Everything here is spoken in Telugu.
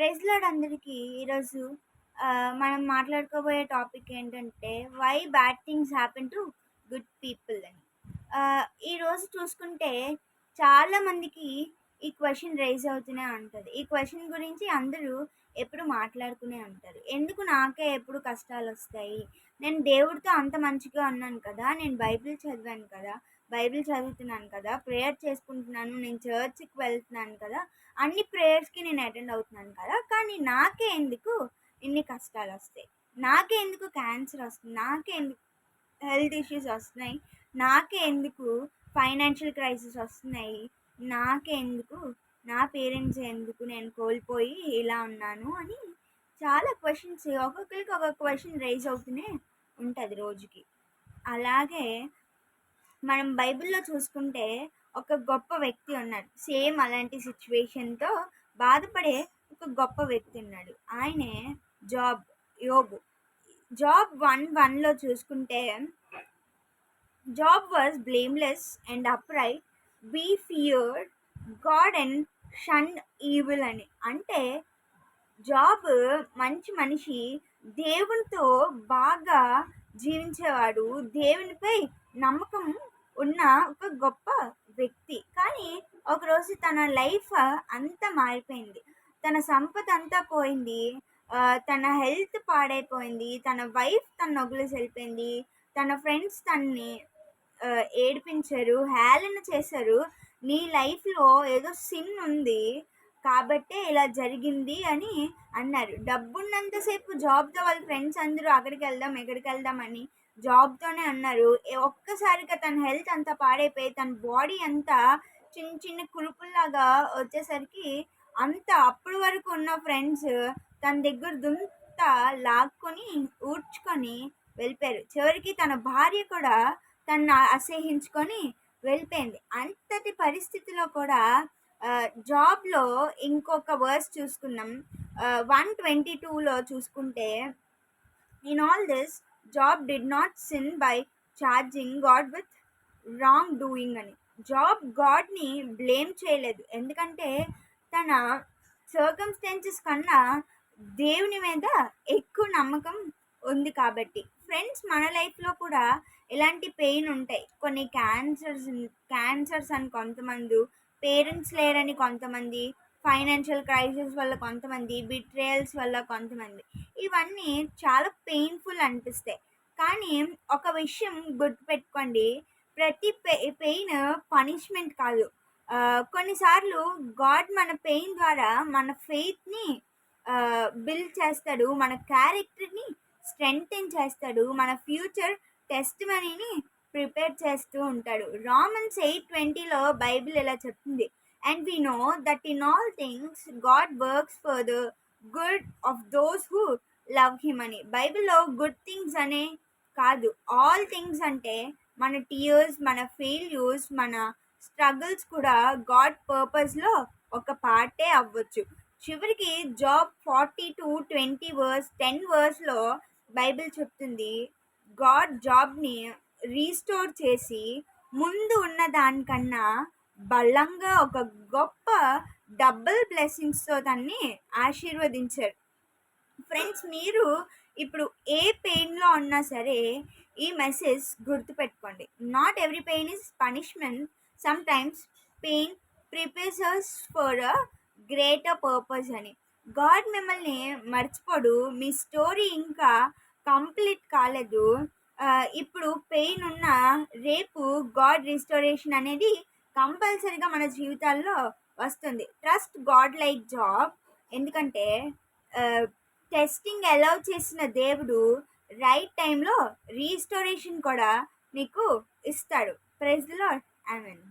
ప్రైజ్ లార్డ్ అందరికీ. ఈరోజు మనం మాట్లాడుకోబోయే టాపిక్ ఏంటంటే why bad things happen to good people అని. ఈరోజు చూసుకుంటే చాలామందికి ఈ క్వశ్చన్ రైజ్ అవుతూనే ఉంటుంది. ఈ క్వశ్చన్ గురించి అందరూ ఎప్పుడు మాట్లాడుతూనే ఉంటారు. ఎందుకు నాకే ఎప్పుడు కష్టాలు వస్తాయి? నేను దేవుడితో అంత మంచిగా ఉన్నాను కదా, నేను బైబిల్ చదివాను కదా, బైబిల్ చదువుతున్నాను కదా, ప్రేయర్ చేసుకుంటున్నాను, నేను చర్చ్కి వెళ్తున్నాను కదా, అన్ని ప్రేయర్స్కి నేను అటెండ్ అవుతున్నాను కదా, కానీ నాకే ఎందుకు ఇన్ని కష్టాలు వస్తాయి? నాకే ఎందుకు క్యాన్సర్ వస్తుంది? నాకే ఎందుకు హెల్త్ ఇష్యూస్ వస్తున్నాయి? నాకే ఎందుకు ఫైనాన్షియల్ క్రైసిస్ వస్తున్నాయి? నాకే ఎందుకు, నా పేరెంట్స్ ఎందుకు నేను కోల్పోయి ఇలా ఉన్నాను అని చాలా క్వశ్చన్స్, ఒక్కొక్కరికి ఒక్కొక్క క్వశ్చన్ రైజ్ అవుతూనే ఉంటుంది రోజుకి. అలాగే మనం బైబిల్లో చూసుకుంటే ఒక గొప్ప వ్యక్తి ఉన్నాడు. సేమ్ అలాంటి సిచ్యువేషన్తో బాధపడే ఒక గొప్ప వ్యక్తి ఉన్నాడు. ఆయనే యోబు. జాబ్ 1:1లో చూసుకుంటే, Job was blameless and upright, be feared God and shunned evil అని. అంటే జాబ్ మంచి మనిషి, దేవునితో బాగా జీవించేవాడు, దేవునిపై నమ్మకం ఉన్న ఒక గొప్ప వ్యక్తి. కానీ ఒకరోజు తన లైఫ్ అంతా మారిపోయింది. తన సంపద అంతా పోయింది, తన హెల్త్ పాడైపోయింది, తన వైఫ్ తన వదిలేసి వెళ్ళిపోయింది, తన ఫ్రెండ్స్ తన్ని ఏడిపించారు, హేళన చేశారు. నీ లైఫ్లో ఏదో సిన్ ఉంది కాబట్టే ఇలా జరిగింది అని అన్నారు. డబ్బున్నంతసేపు జాబ్తో వాళ్ళ ఫ్రెండ్స్ అందరూ అక్కడికి వెళ్దాం ఎక్కడికి వెళ్దాం అని జాబ్తోనే అన్నారు. ఒక్కసారిగా తన హెల్త్ అంతా పాడైపోయి తన బాడీ అంతా చిన్న చిన్న కురుపుల్లాగా వచ్చేసరికి అప్పటి వరకు ఉన్న ఫ్రెండ్స్ తన దగ్గర దుంత లాక్కొని ఊడ్చుకొని వెళ్ళిపోయారు. చివరికి తన భార్య కూడా తను అసహించుకొని వెళ్ళిపోయింది. అంతటి పరిస్థితిలో కూడా జాబ్లో ఇంకొక వర్స్ చూసుకున్నాం. 1:22లో చూసుకుంటే, in all this job did not sin by charging God with wrong doing అని. జాబ్ గాడ్ని బ్లేమ్ చేయలేదు, ఎందుకంటే తన సర్కమ్స్టాన్సెస్ కన్నా దేవుని మీద ఎక్కువ నమ్మకం ఉంది కాబట్టి. ఫ్రెండ్స్, మన లైఫ్లో కూడా ఇలాంటి పెయిన్ ఉంటాయి. కొన్ని క్యాన్సర్స్ అని కొంతమంది, పేరెంట్స్ లేరని కొంతమంది, ఫైనాన్షియల్ క్రైసిస్ వల్ల కొంతమంది, బిట్రేయల్స్ వల్ల కొంతమంది. ఇవన్నీ చాలా పెయిన్ఫుల్ అనిపిస్తాయి. కానీ ఒక విషయం గుర్తుపెట్టుకోండి, ప్రతి పెయిన్ పనిష్మెంట్ కాదు. కొన్నిసార్లు గాడ్ మన పెయిన్ ద్వారా మన ఫెయిత్ని బిల్డ్ చేస్తాడు, మన క్యారెక్టర్ని స్ట్రెంగ్తెన్ చేస్తాడు, మన ఫ్యూచర్ టెస్ట్ మనీని ప్రిపేర్ చేస్తూ ఉంటాడు. Romans 8:20లో బైబిల్ ఇలా చెప్తుంది, and we know that in all things God works for the good of those who love him అని. బైబిల్లో గుడ్ థింగ్స్ అనే కాదు, ఆల్ థింగ్స్ అంటే మన టీయర్స్, మన ఫెయిల్యూర్స్, మన స్ట్రగుల్స్ కూడా గాడ్ పర్పస్లో ఒక పార్టే అవ్వచ్చు. చివరికి జాబ్ 42:10 వర్స్లో బైబిల్ చెప్తుంది, గాడ్ జాబ్ని రీస్టోర్ చేసి ముందు ఉన్న దానికన్నా బలంగా ఒక గొప్ప డబుల్ బ్లెస్సింగ్స్తో దాన్ని ఆశీర్వదించారు. ఫ్రెండ్స్, మీరు ఇప్పుడు ఏ పెయిన్లో ఉన్నా సరే ఈ మెసేజ్ గుర్తుపెట్టుకోండి. Not every pain is punishment, some times pain prepares us for a greater purpose అని. గాడ్ మిమ్మల్ని మర్చిపోడు, మీ స్టోరీ ఇంకా కంప్లీట్ కాలేదు. ఇప్పుడు పెయిన్ ఉన్న రేపు గాడ్ రిస్టోరేషన్ అనేది కంపల్సరీగా మన జీవితాల్లో వస్తుంది. ట్రస్ట్ గాడ్ లైక్ జాబ్, ఎందుకంటే టెస్టింగ్ అలౌ చేసిన దేవుడు రైట్ టైంలో రీస్టోరేషన్ కూడా మీకు ఇస్తాడు. Praise the Lord. ఆమేన్.